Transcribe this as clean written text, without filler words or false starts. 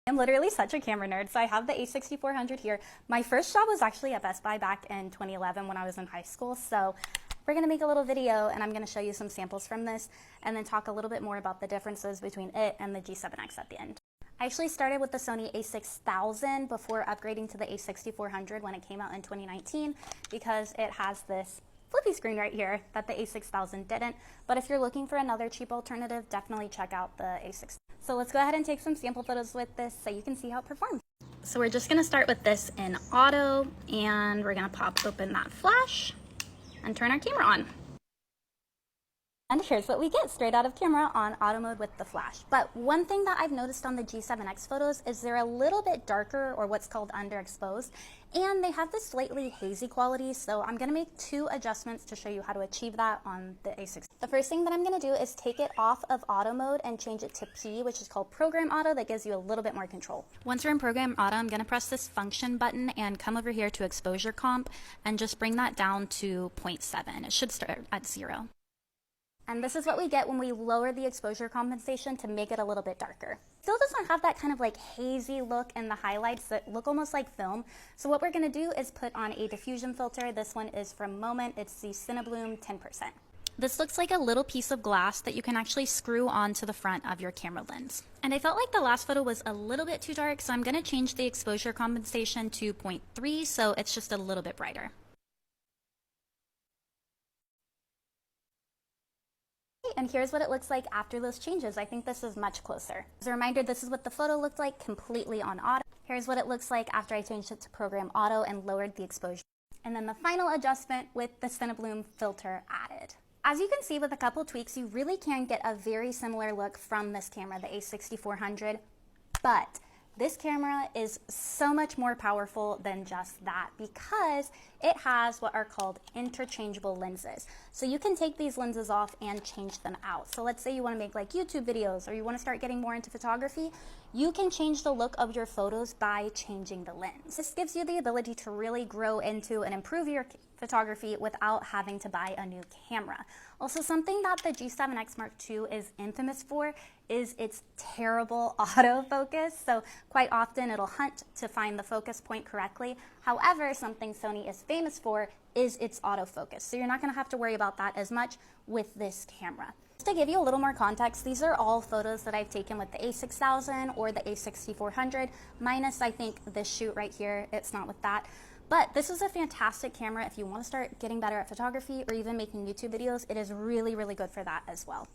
I'm literally such a camera nerd, so I have the a6400 here. My first job was actually at Best Buy back in 2011 when I was in high school, so we're going to make a little video and I'm going to show you some samples from this and then talk a little bit more about the differences between it and the G7X at the end. I actually started with the Sony a6000 before upgrading to the a6400 when it came out in 2019 because it has this flippy screen right here that the a6000 didn't. But if you're looking for another cheap alternative, definitely check out the a6000. So let's go ahead and take some sample photos with this so you can see how it performs. So we're just gonna start with this in auto and we're gonna pop open that flash and turn our camera on. And here's what we get straight out of camera on auto mode with the flash. But one thing that I've noticed on the G7X photos is they're a little bit darker, or what's called underexposed, and they have this slightly hazy quality, so I'm gonna make two adjustments to show you how to achieve that on the A6. The first thing that I'm gonna do is take it off of auto mode and change it to P, which is called program auto. That gives you a little bit more control. Once you're in program auto, I'm gonna press this function button and come over here to exposure comp and just bring that down to 0.7. It should start at 0. And this is what we get when we lower the exposure compensation to make it a little bit darker. Still doesn't have that kind of like hazy look in the highlights that look almost like film. So what we're gonna do is put on a diffusion filter. This one is from Moment. It's the Cinebloom 10%. This looks like a little piece of glass that you can actually screw onto the front of your camera lens. And I felt like the last photo was a little bit too dark, so I'm gonna change the exposure compensation to 0.3, so it's just a little bit brighter. And here's what it looks like after those changes. I think this is much closer. As a reminder, this is what the photo looked like completely on auto. Here's what it looks like after I changed it to program auto and lowered the exposure. And then the final adjustment with the Cinebloom filter added. As you can see with a couple tweaks, you really can get a very similar look from this camera, the a6400, but this camera is so much more powerful than just that because it has what are called interchangeable lenses. So you can take these lenses off and change them out. So let's say you want to make like YouTube videos or you want to start getting more into photography, you can change the look of your photos by changing the lens. This gives you the ability to really grow into and improve your photography without having to buy a new camera. Also, something that the G7X Mark II is infamous for is its terrible autofocus. So quite often it'll hunt to find the focus point correctly. However, something Sony is famous for is its autofocus. So you're not gonna have to worry about that as much with this camera. Just to give you a little more context, these are all photos that I've taken with the a6000 or the a6400, minus I think this shoot right here, it's not with that. But this is a fantastic camera if you want to start getting better at photography or even making YouTube videos. It is really, really good for that as well.